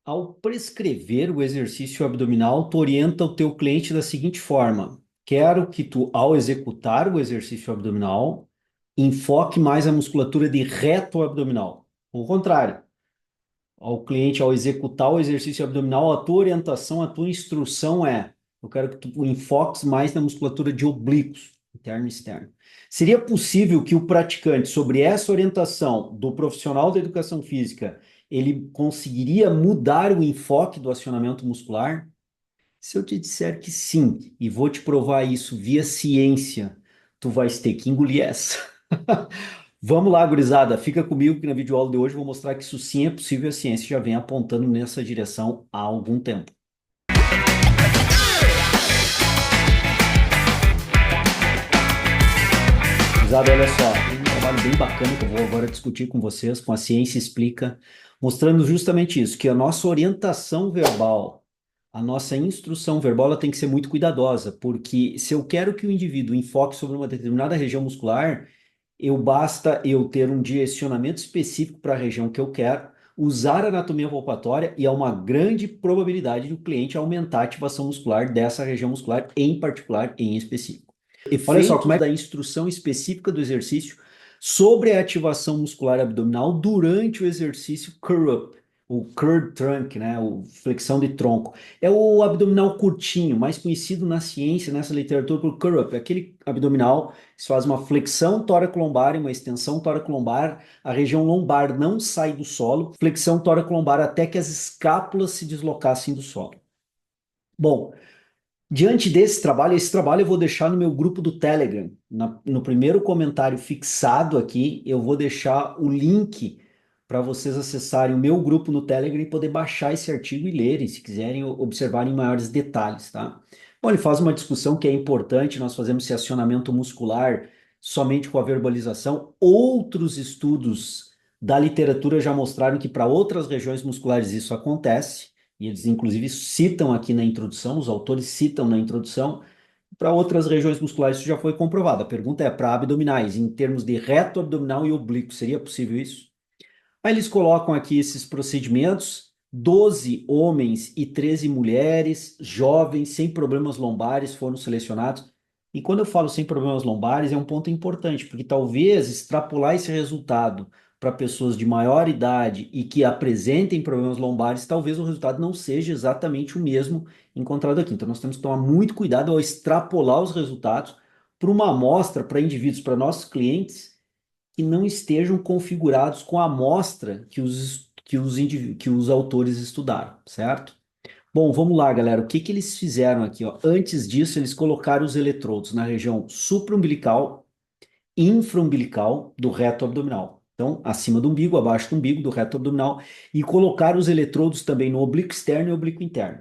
Ao prescrever o exercício abdominal, tu orienta o teu cliente da seguinte forma: quero que tu, ao executar o exercício abdominal, enfoque mais a musculatura de reto abdominal. O contrário, ao cliente, ao executar o exercício abdominal, a tua orientação, a tua instrução é: eu quero que tu enfoques mais na musculatura de oblíquos, interno e externo. Seria possível que o praticante, sobre essa orientação do profissional da educação física, ele conseguiria mudar o enfoque do acionamento muscular? Se eu te disser que sim, e vou te provar isso via ciência, tu vais ter que engolir essa. Vamos lá, gurizada, fica comigo que na videoaula de hoje eu vou mostrar que isso sim é possível, a ciência já vem apontando nessa direção há algum tempo. Gurizada, olha só, tem um trabalho bem bacana que eu vou agora discutir com vocês, com a Ciência Explica, mostrando justamente isso, que a nossa orientação verbal, a nossa instrução verbal, ela tem que ser muito cuidadosa, porque se eu quero que o indivíduo enfoque sobre uma determinada região muscular, basta eu ter um direcionamento específico para a região que eu quero, usar a anatomia palpatória e há uma grande probabilidade do cliente aumentar a ativação muscular dessa região muscular, em particular, em específico. Olha só como é da instrução específica do exercício sobre a ativação muscular abdominal durante o exercício curl-up, o curl trunk, né, o flexão de tronco. É o abdominal curtinho, mais conhecido na ciência, nessa literatura por curl-up, é aquele abdominal que se faz uma flexão tóraco-lombar e uma extensão tóraco-lombar, a região lombar não sai do solo, flexão tóraco-lombar até que as escápulas se deslocassem do solo. Bom, diante desse trabalho, esse trabalho eu vou deixar no meu grupo do Telegram. No primeiro comentário fixado aqui, eu vou deixar o link para vocês acessarem o meu grupo no Telegram e poder baixar esse artigo e lerem, se quiserem observar em maiores detalhes, tá? Bom, ele faz uma discussão que é importante, nós fazemos esse acionamento muscular somente com a verbalização. Outros estudos da literatura já mostraram que para outras regiões musculares isso acontece e eles inclusive citam aqui na introdução, os autores citam na introdução, para outras regiões musculares isso já foi comprovado. A pergunta é para abdominais, em termos de reto abdominal e oblíquo, seria possível isso? Aí eles colocam aqui esses procedimentos, 12 homens e 13 mulheres, jovens, sem problemas lombares, foram selecionados. E quando eu falo sem problemas lombares, é um ponto importante, porque talvez extrapolar esse resultado para pessoas de maior idade e que apresentem problemas lombares, talvez o resultado não seja exatamente o mesmo encontrado aqui. Então nós temos que tomar muito cuidado ao extrapolar os resultados para uma amostra, para indivíduos, para nossos clientes que não estejam configurados com a amostra que os autores estudaram, certo? Bom, vamos lá, galera. O que que eles fizeram aqui, ó? Antes disso, eles colocaram os eletrodos na região supraumbilical, infraumbilical do reto abdominal. Então, acima do umbigo, abaixo do umbigo, do reto abdominal, e colocaram os eletrodos também no oblíquo externo e oblíquo interno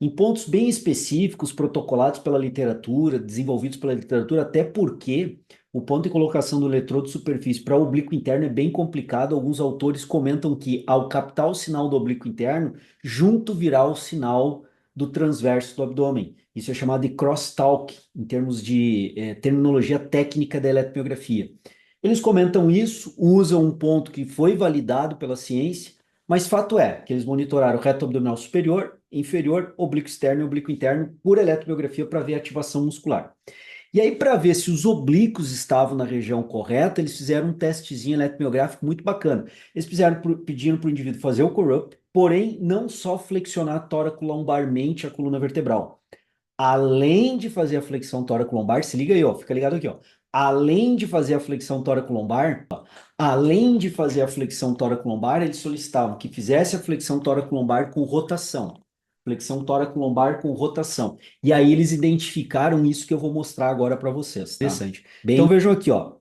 em pontos bem específicos, protocolados pela literatura, desenvolvidos pela literatura, até porque o ponto de colocação do eletrodo de superfície para o oblíquo interno é bem complicado. Alguns autores comentam que, ao captar o sinal do oblíquo interno, junto virá o sinal do transverso do abdômen. Isso é chamado de crosstalk, em termos de terminologia técnica da eletromiografia. Eles comentam isso, usam um ponto que foi validado pela ciência, mas fato é que eles monitoraram o reto abdominal superior, inferior, oblíquo externo e oblíquo interno por eletromiografia para ver a ativação muscular. E aí, para ver se os oblíquos estavam na região correta, eles fizeram um testezinho eletromiográfico muito bacana. Eles pediram para o indivíduo fazer o core-up, porém, não só flexionar tóraco-lombarmente a coluna vertebral. Além de fazer a flexão tóraco-lombar, se liga aí, ó, fica ligado aqui, ó. Além de fazer a flexão tóraco-lombar, além de fazer a flexão tóraco-lombar, eles solicitavam que fizesse a flexão tóraco-lombar com rotação. Flexão tóraco-lombar com rotação. E aí eles identificaram isso que eu vou mostrar agora para vocês, tá? Interessante. Então vejam aqui, ó.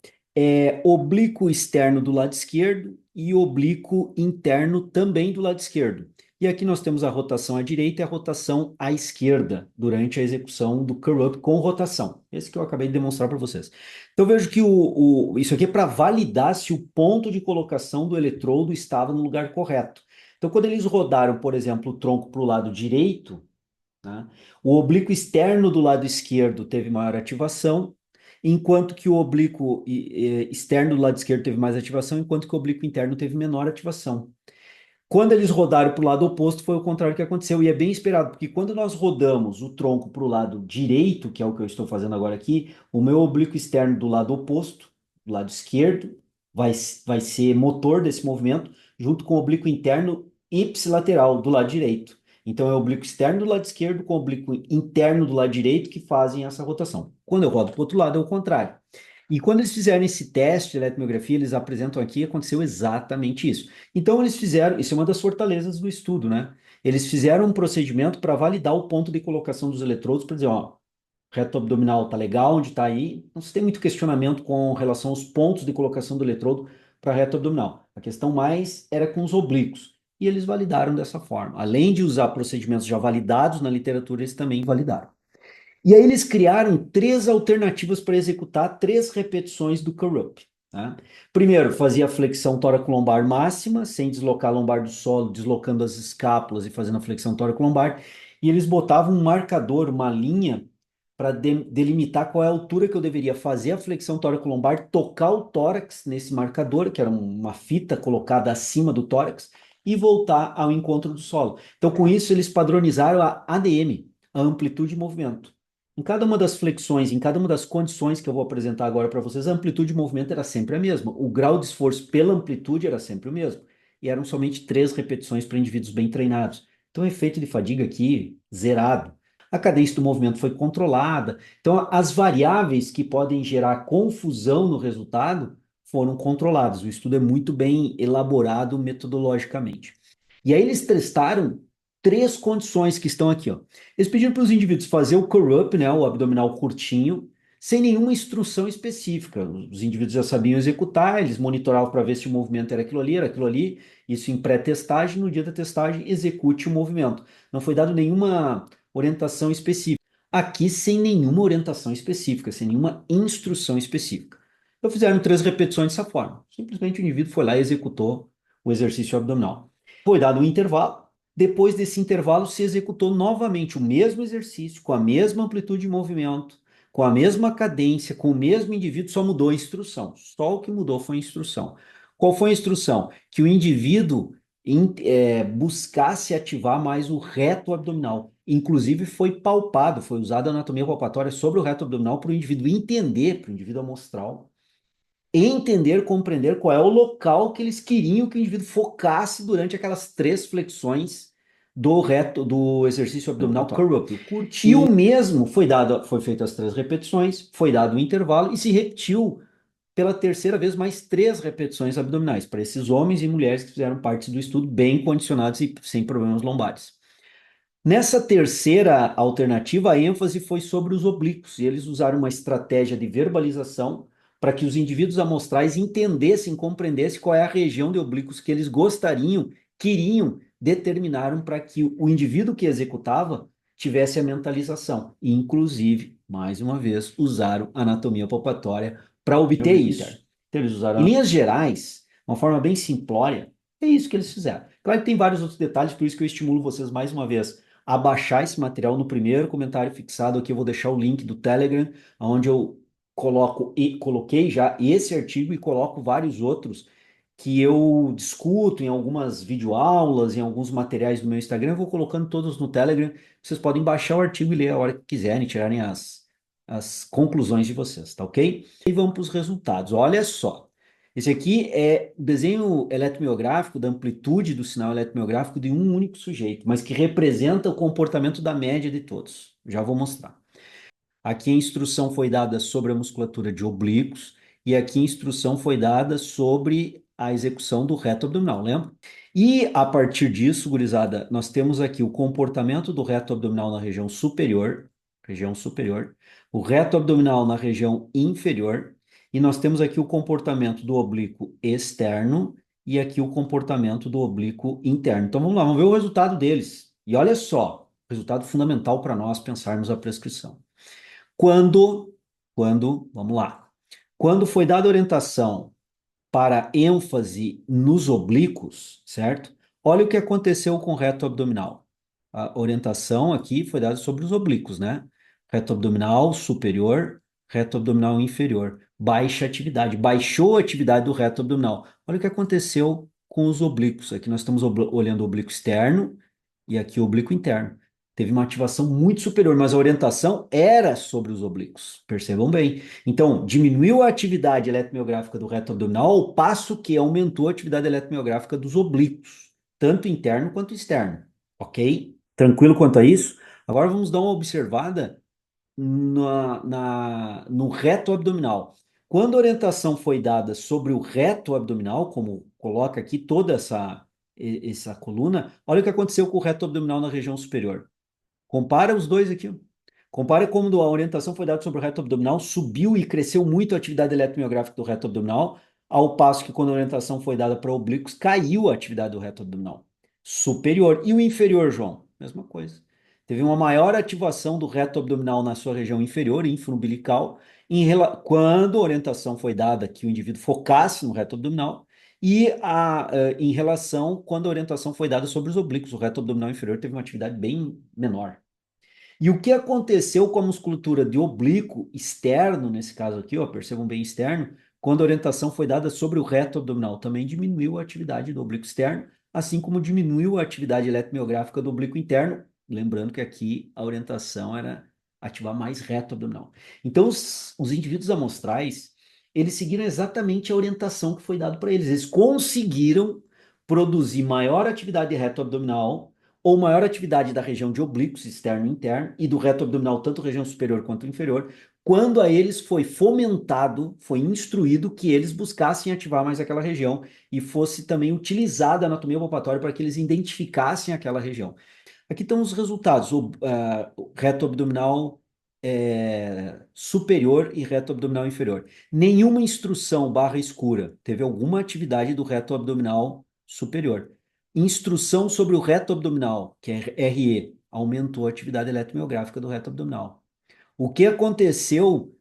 Oblíquo externo do lado esquerdo e oblíquo interno também do lado esquerdo. E aqui nós temos a rotação à direita e a rotação à esquerda durante a execução do curl-up com rotação. Esse que eu acabei de demonstrar para vocês. Então vejo que isso aqui é para validar se o ponto de colocação do eletrodo estava no lugar correto. Então quando eles rodaram, por exemplo, o tronco para o lado direito, né, o oblíquo externo do lado esquerdo teve maior ativação, enquanto que o oblíquo externo do lado esquerdo teve mais ativação, enquanto que o oblíquo interno teve menor ativação. Quando eles rodaram para o lado oposto, foi o contrário que aconteceu. E é bem esperado, porque quando nós rodamos o tronco para o lado direito, que é o que eu estou fazendo agora aqui, o meu oblíquo externo do lado oposto, do lado esquerdo, vai ser motor desse movimento, junto com o oblíquo interno ipsilateral do lado direito. Então é o oblíquo externo do lado esquerdo com o oblíquo interno do lado direito que fazem essa rotação. Quando eu rodo para o outro lado, é o contrário. E quando eles fizeram esse teste de eletromiografia, eles apresentam aqui, aconteceu exatamente isso. Então eles fizeram, isso é uma das fortalezas do estudo, né? Eles fizeram um procedimento para validar o ponto de colocação dos eletrodos, para dizer, ó, reto abdominal tá legal, onde está aí. Não se tem muito questionamento com relação aos pontos de colocação do eletrodo para reto abdominal. A questão mais era com os oblíquos. E eles validaram dessa forma. Além de usar procedimentos já validados na literatura, eles também validaram. E aí eles criaram três alternativas para executar três repetições do curl-up. Tá? Primeiro, fazia a flexão tóraco-lombar máxima, sem deslocar a lombar do solo, deslocando as escápulas e fazendo a flexão tóraco-lombar. E eles botavam um marcador, uma linha, para delimitar qual é a altura que eu deveria fazer a flexão tóraco-lombar, tocar o tórax nesse marcador, que era uma fita colocada acima do tórax, e voltar ao encontro do solo. Então, com isso, eles padronizaram a ADM, a amplitude de movimento. Em cada uma das flexões, em cada uma das condições que eu vou apresentar agora para vocês, a amplitude de movimento era sempre a mesma. O grau de esforço pela amplitude era sempre o mesmo. E eram somente 3 repetições para indivíduos bem treinados. Então, o efeito de fadiga aqui, zerado. A cadência do movimento foi controlada. Então, as variáveis que podem gerar confusão no resultado foram controladas. O estudo é muito bem elaborado metodologicamente. E aí eles testaram três condições que estão aqui, ó. Eles pediram para os indivíduos fazer o curl-up, né, o abdominal curtinho, sem nenhuma instrução específica. Os indivíduos já sabiam executar, eles monitoravam para ver se o movimento era aquilo ali, isso em pré-testagem, no dia da testagem, execute o movimento. Não foi dado nenhuma orientação específica. Aqui, sem nenhuma orientação específica, sem nenhuma instrução específica. Então, fizeram 3 repetições dessa forma. Simplesmente o indivíduo foi lá e executou o exercício abdominal. Foi dado um intervalo. Depois desse intervalo, se executou novamente o mesmo exercício, com a mesma amplitude de movimento, com a mesma cadência, com o mesmo indivíduo, só mudou a instrução. Só o que mudou foi a instrução. Qual foi a instrução? Que o indivíduo buscasse ativar mais o reto abdominal. Inclusive, foi palpado, foi usada a anatomia palpatória sobre o reto abdominal para o indivíduo entender, para o indivíduo amostral, entender, compreender qual é o local que eles queriam que o indivíduo focasse durante aquelas 3 flexões do exercício abdominal curl-up. E o mesmo foi feito as 3 repetições, foi dado o intervalo e se repetiu pela terceira vez mais 3 repetições abdominais para esses homens e mulheres que fizeram parte do estudo bem condicionados e sem problemas lombares. Nessa terceira alternativa, a ênfase foi sobre os oblíquos, e eles usaram uma estratégia de verbalização para que os indivíduos amostrais entendessem, compreendessem qual é a região de oblíquos que eles gostariam, queriam, determinaram para que o indivíduo que executava tivesse a mentalização. E, inclusive, mais uma vez, usaram anatomia palpatória para obter isso. Então, eles usaram, em linhas gerais, uma forma bem simplória, é isso que eles fizeram. Claro que tem vários outros detalhes, por isso que eu estimulo vocês mais uma vez a baixar esse material no primeiro comentário fixado aqui. Eu vou deixar o link do Telegram, onde eu coloquei já esse artigo e coloco vários outros que eu discuto em algumas videoaulas, em alguns materiais do meu Instagram. Eu vou colocando todos no Telegram. Vocês podem baixar o artigo e ler a hora que quiserem, tirarem as conclusões de vocês, tá ok? E vamos para os resultados. Olha só. Esse aqui é o desenho eletromiográfico da amplitude do sinal eletromiográfico de um único sujeito, mas que representa o comportamento da média de todos. Já vou mostrar. Aqui a instrução foi dada sobre a musculatura de oblíquos e aqui a instrução foi dada sobre a execução do reto abdominal, lembra? E a partir disso, gurizada, nós temos aqui o comportamento do reto abdominal na região superior, o reto abdominal na região inferior, e nós temos aqui o comportamento do oblíquo externo e aqui o comportamento do oblíquo interno. Então vamos lá, vamos ver o resultado deles. E olha só, resultado fundamental para nós pensarmos a prescrição. Quando, vamos lá, quando foi dada orientação para ênfase nos oblíquos, certo? Olha o que aconteceu com o reto abdominal. A orientação aqui foi dada sobre os oblíquos, né? Reto abdominal superior, reto abdominal inferior. Baixa atividade, baixou a atividade do reto abdominal. Olha o que aconteceu com os oblíquos. Aqui nós estamos olhando o oblíquo externo e aqui o oblíquo interno. Teve uma ativação muito superior, mas a orientação era sobre os oblíquos. Percebam bem. Então, diminuiu a atividade eletromiográfica do reto abdominal, ao passo que aumentou a atividade eletromiográfica dos oblíquos, tanto interno quanto externo. Ok? Tranquilo quanto a isso? Agora vamos dar uma observada no reto abdominal. Quando a orientação foi dada sobre o reto abdominal, como coloca aqui toda essa coluna, olha o que aconteceu com o reto abdominal na região superior. Compara os dois aqui. Ó. Compara como a orientação foi dada sobre o reto abdominal, subiu e cresceu muito a atividade eletromiográfica do reto abdominal, ao passo que quando a orientação foi dada para oblíquos, caiu a atividade do reto abdominal superior. E o inferior, João? Mesma coisa. Teve uma maior ativação do reto abdominal na sua região inferior, infraumbilical, quando a orientação foi dada que o indivíduo focasse no reto abdominal, em relação quando a orientação foi dada sobre os oblíquos. O reto abdominal inferior teve uma atividade bem menor. E o que aconteceu com a musculatura de oblíquo externo, nesse caso aqui, ó, percebam bem externo, quando a orientação foi dada sobre o reto abdominal, também diminuiu a atividade do oblíquo externo, assim como diminuiu a atividade eletromiográfica do oblíquo interno, lembrando que aqui a orientação era ativar mais reto abdominal. Então, os indivíduos amostrais, eles seguiram exatamente a orientação que foi dada para eles. Eles conseguiram produzir maior atividade de reto abdominal ou maior atividade da região de oblíquos externo e interno e do reto abdominal, tanto região superior quanto inferior, quando a eles foi fomentado, foi instruído que eles buscassem ativar mais aquela região e fosse também utilizada a anatomia palpatória para que eles identificassem aquela região. Aqui estão os resultados: o reto abdominal superior e reto abdominal inferior. Nenhuma instrução barra escura teve alguma atividade do reto abdominal superior. Instrução sobre o reto abdominal, que é RE, aumentou a atividade eletromiográfica do reto abdominal. O que aconteceu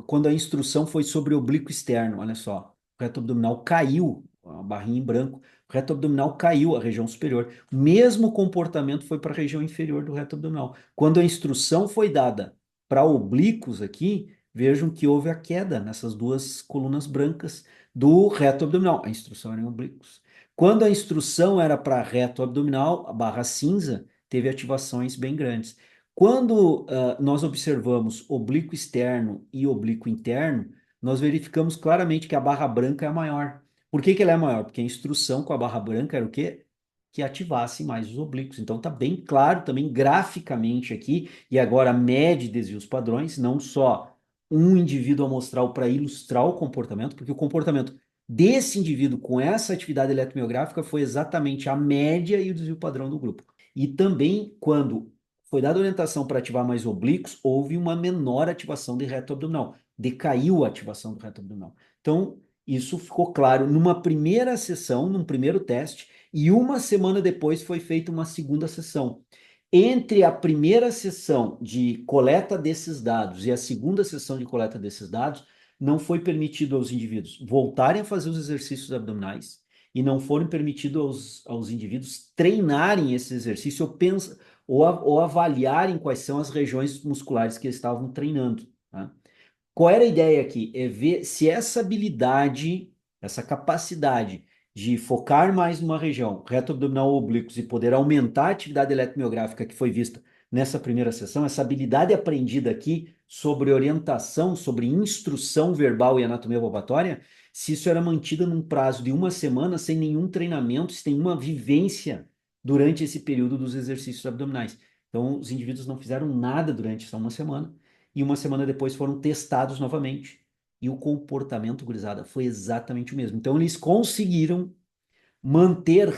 quando a instrução foi sobre o oblíquo externo? Olha só, o reto abdominal caiu, a barrinha em branco, o reto abdominal caiu, a região superior. O mesmo comportamento foi para a região inferior do reto abdominal. Quando a instrução foi dada para oblíquos aqui, vejam que houve a queda nessas duas colunas brancas do reto abdominal. A instrução era em oblíquos. Quando a instrução era para reto abdominal, a barra cinza teve ativações bem grandes. Quando nós observamos oblíquo externo e oblíquo interno, nós verificamos claramente que a barra branca é a maior. Por que que ela é maior? Porque a instrução com a barra branca era o quê? Que ativasse mais os oblíquos. Então está bem claro também graficamente aqui, e agora mede desvios padrões, não só um indivíduo amostral para ilustrar o comportamento, porque o comportamento desse indivíduo com essa atividade eletromiográfica foi exatamente a média e o desvio padrão do grupo. E também, quando foi dada orientação para ativar mais oblíquos, houve uma menor ativação de reto abdominal, decaiu a ativação do reto abdominal. Então, isso ficou claro numa primeira sessão, num primeiro teste, e uma semana depois foi feita uma segunda sessão. Entre a primeira sessão de coleta desses dados e a segunda sessão de coleta desses dados, não foi permitido aos indivíduos voltarem a fazer os exercícios abdominais e não foram permitidos aos indivíduos treinarem esse exercício ou avaliarem quais são as regiões musculares que eles estavam treinando. Tá? Qual era a ideia aqui? É ver se essa habilidade, essa capacidade de focar mais numa região, reto abdominal ou oblíquos, e poder aumentar a atividade eletromiográfica que foi vista nessa primeira sessão, essa habilidade aprendida aqui sobre orientação, sobre instrução verbal e anatomia palpatória, se isso era mantido num prazo de uma semana, sem nenhum treinamento, sem nenhuma vivência durante esse período dos exercícios abdominais. Então, os indivíduos não fizeram nada durante essa uma semana, e uma semana depois foram testados novamente. E o comportamento, gurizada, foi exatamente o mesmo. Então, eles conseguiram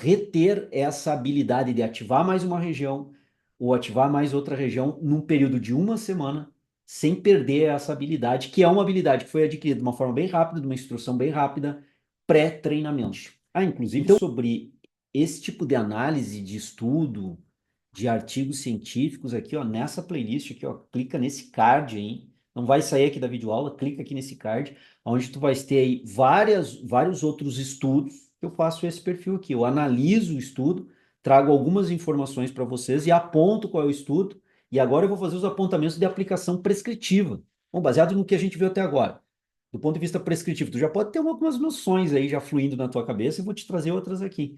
reter essa habilidade de ativar mais uma região ou ativar mais outra região num período de uma semana, sem perder essa habilidade, que é uma habilidade que foi adquirida de uma forma bem rápida, de uma instrução bem rápida, pré-treinamento. Inclusive, então, sobre esse tipo de análise de estudo, de artigos científicos aqui, ó, nessa playlist aqui, ó, clica nesse card aí, não vai sair aqui da videoaula, clica aqui nesse card, onde tu vai ter aí vários outros estudos. Eu faço esse perfil aqui, eu analiso o estudo, trago algumas informações para vocês e aponto qual é o estudo, e agora eu vou fazer os apontamentos de aplicação prescritiva, bom, baseado no que a gente viu até agora. do ponto de vista prescritivo, tu já pode ter algumas noções aí já fluindo na tua cabeça e vou te trazer outras aqui.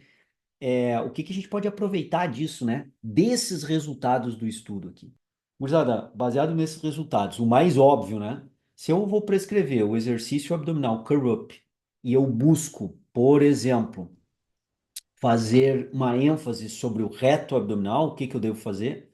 O que que a gente pode aproveitar disso, né? Desses resultados do estudo aqui. Gurizada, baseado nesses resultados, o mais óbvio, né? Se eu vou prescrever o exercício abdominal curl-up e eu busco, por exemplo, fazer uma ênfase sobre o reto abdominal, o que que eu devo fazer?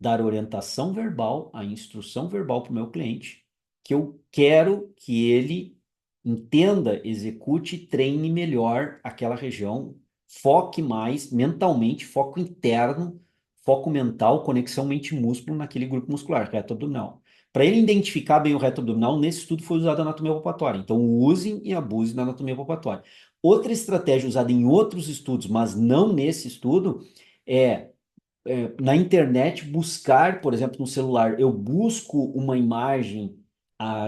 Dar orientação verbal, a instrução verbal para o meu cliente, que eu quero que ele entenda, execute, treine melhor aquela região, foque mais mentalmente, foco interno, foco mental, conexão mente-músculo naquele grupo muscular, reto abdominal. Para ele identificar bem o reto abdominal, nesse estudo foi usada a anatomia palpatória. Então, usem e abusem da anatomia palpatória. Outra estratégia usada em outros estudos, mas não nesse estudo, é na internet buscar, por exemplo, no celular, eu busco uma imagem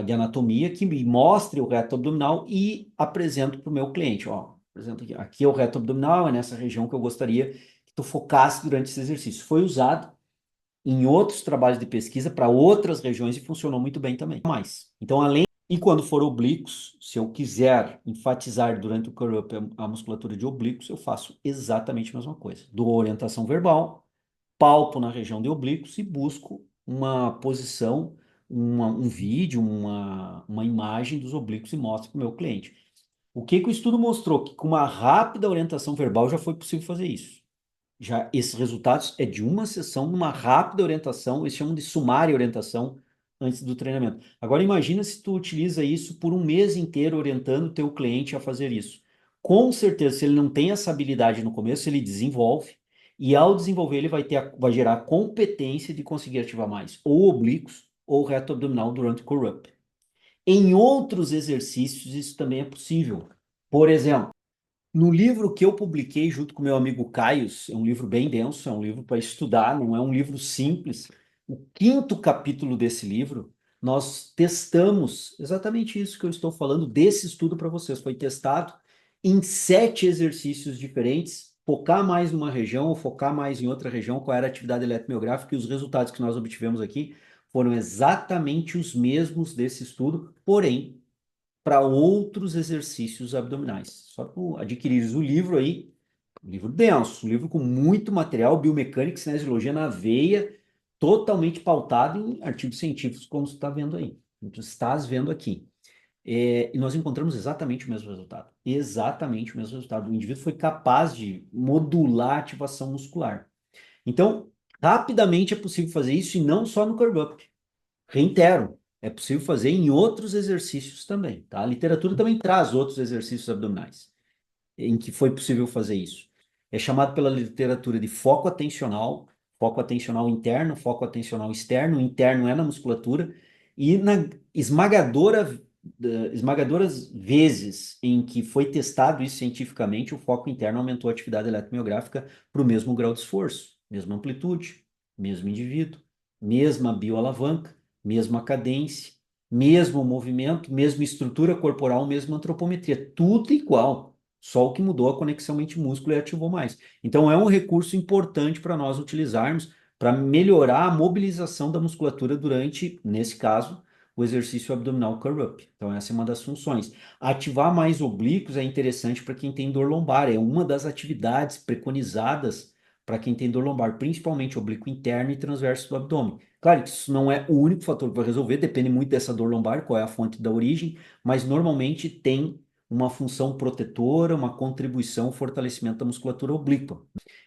de anatomia que me mostre o reto abdominal e apresento para o meu cliente. Ó, apresento aqui. Aqui é o reto abdominal, é nessa região que eu gostaria que tu focasse durante esse exercício. Foi usado em outros trabalhos de pesquisa para outras regiões e funcionou muito bem também. Mais. Então, além e quando for oblíquos, se eu quiser enfatizar durante o curl-up a musculatura de oblíquos, eu faço exatamente a mesma coisa. Dou orientação verbal, palpo na região de oblíquos e busco uma posição, um vídeo, uma imagem dos oblíquos e mostro para o meu cliente. O que que o estudo mostrou? Que com uma rápida orientação verbal já foi possível fazer isso. Já esses resultados é de uma sessão, numa rápida orientação, eles chamam de sumária orientação antes do treinamento. Agora imagina se tu utiliza isso por um mês inteiro orientando o teu cliente a fazer isso. Com certeza, se ele não tem essa habilidade no começo, ele desenvolve e ao desenvolver ele vai gerar a competência de conseguir ativar mais ou oblíquos ou reto abdominal durante o curl-up. Em outros exercícios isso também é possível. Por exemplo, no livro que eu publiquei junto com meu amigo Caio, é um livro bem denso, é um livro para estudar, não é um livro simples. O quinto capítulo desse livro, nós testamos exatamente isso que eu estou falando desse estudo para vocês. Foi testado em 7 exercícios diferentes, focar mais numa região ou focar mais em outra região, qual era a atividade eletromiográfica, e os resultados que nós obtivemos aqui foram exatamente os mesmos desse estudo, porém para outros exercícios abdominais. Só tu adquirires o livro aí, um livro denso, um livro com muito material, biomecânica e cinesiologia na veia, totalmente pautado em artigos científicos, como você está vendo aí. Tu estás vendo aqui. E nós encontramos exatamente o mesmo resultado. Exatamente o mesmo resultado. O indivíduo foi capaz de modular a ativação muscular. Então, rapidamente é possível fazer isso e não só no curl up. Reitero, é possível fazer em outros exercícios também, tá? A literatura também traz outros exercícios abdominais em que foi possível fazer isso. É chamado pela literatura de foco atencional interno, foco atencional externo. O interno é na musculatura e na esmagadoras vezes em que foi testado isso cientificamente, o foco interno aumentou a atividade eletromiográfica para o mesmo grau de esforço, mesma amplitude, mesmo indivíduo, mesma bioalavanca, mesma cadência, mesmo movimento, mesma estrutura corporal, mesma antropometria, tudo igual. Só o que mudou a conexão mente-músculo e ativou mais. Então, é um recurso importante para nós utilizarmos para melhorar a mobilização da musculatura durante, nesse caso, o exercício abdominal curl-up. Então, essa é uma das funções. Ativar mais oblíquos é interessante para quem tem dor lombar. É uma das atividades preconizadas para quem tem dor lombar, principalmente oblíquo interno e transverso do abdômen. Claro que isso não é o único fator que vai resolver, depende muito dessa dor lombar, qual é a fonte da origem, mas normalmente tem uma função protetora, uma contribuição, fortalecimento da musculatura oblíqua.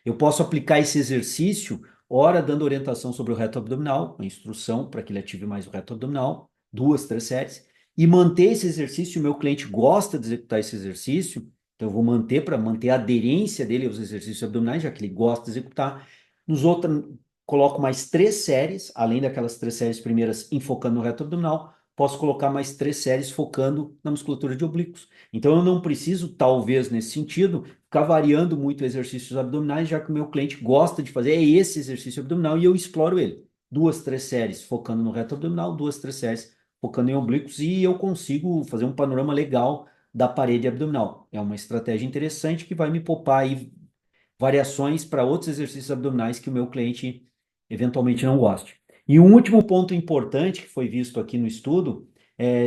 Eu posso aplicar esse exercício, ora dando orientação sobre o reto abdominal, a instrução para que ele ative mais o reto abdominal, 2, 3 séries, e manter esse exercício. O meu cliente gosta de executar esse exercício, então eu vou manter para manter a aderência dele aos exercícios abdominais, já que ele gosta de executar. Nos outros, coloco mais 3 séries, além daquelas 3 séries primeiras, enfocando no reto abdominal, posso colocar mais 3 séries focando na musculatura de oblíquos. Então, eu não preciso, talvez, nesse sentido, ficar variando muito exercícios abdominais, já que o meu cliente gosta de fazer esse exercício abdominal e eu exploro ele. 2, 3 séries focando no reto abdominal, 2, 3 séries focando em oblíquos e eu consigo fazer um panorama legal da parede abdominal. É uma estratégia interessante que vai me poupar aí variações para outros exercícios abdominais que o meu cliente eventualmente não goste. E um último ponto importante que foi visto aqui no estudo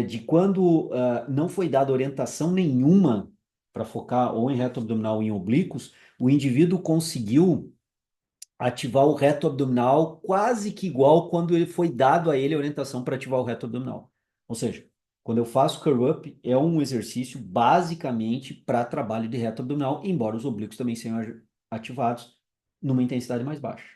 de quando não foi dada orientação nenhuma para focar ou em reto abdominal ou em oblíquos, o indivíduo conseguiu ativar o reto abdominal quase que igual quando ele foi dado a ele a orientação para ativar o reto abdominal. Ou seja, quando eu faço curl up, é um exercício basicamente para trabalho de reto abdominal, embora os oblíquos também sejam ativados numa intensidade mais baixa.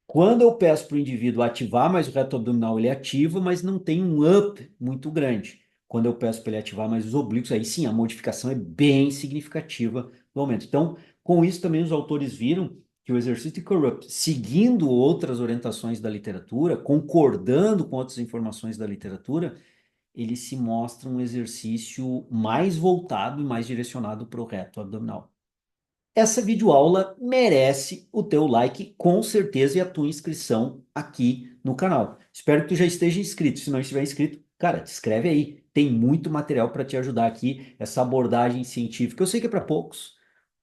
Quando eu peço para o indivíduo ativar mais o reto abdominal, ele ativa, mas não tem um up muito grande. Quando eu peço para ele ativar mais os oblíquos, aí sim, a modificação é bem significativa no aumento. Então, com isso também os autores viram que o exercício de Corrupt, seguindo outras orientações da literatura, concordando com outras informações da literatura, ele se mostra um exercício mais voltado e mais direcionado para o reto abdominal. Essa videoaula merece o teu like, com certeza, e a tua inscrição aqui no canal. Espero que tu já esteja inscrito. Se não estiver inscrito, cara, te inscreve aí. Tem muito material para te ajudar aqui, essa abordagem científica. Eu sei que é para poucos.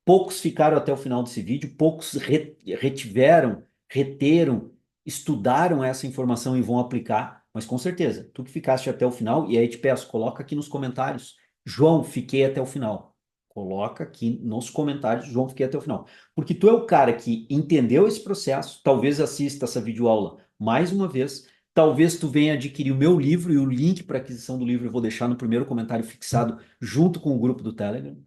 Poucos ficaram até o final desse vídeo, poucos retiveram, reteram, estudaram essa informação e vão aplicar, mas com certeza, tu que ficaste até o final, e aí te peço, coloca aqui nos comentários, João, fiquei até o final. Coloca aqui nos comentários, João, fiquei até o final. Porque tu é o cara que entendeu esse processo, talvez assista essa videoaula mais uma vez, talvez tu venha adquirir o meu livro e o link para aquisição do livro eu vou deixar no primeiro comentário fixado junto com o grupo do Telegram.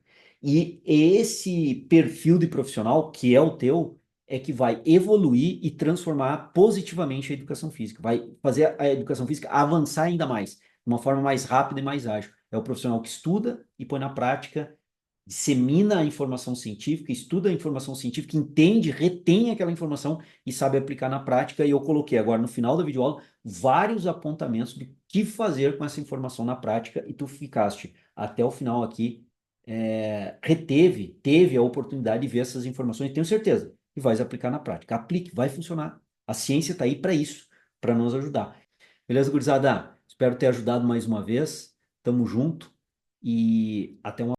E esse perfil de profissional, que é o teu, é que vai evoluir e transformar positivamente a educação física. Vai fazer a educação física avançar ainda mais, de uma forma mais rápida e mais ágil. É o profissional que estuda e põe na prática, dissemina a informação científica, estuda a informação científica, entende, retém aquela informação e sabe aplicar na prática. E eu coloquei agora no final da videoaula vários apontamentos de que fazer com essa informação na prática e tu ficaste até o final aqui, teve a oportunidade de ver essas informações, tenho certeza que vais aplicar na prática. Aplique, vai funcionar. A ciência está aí para isso, para nos ajudar. Beleza, gurizada? Espero ter ajudado mais uma vez. Tamo junto e até uma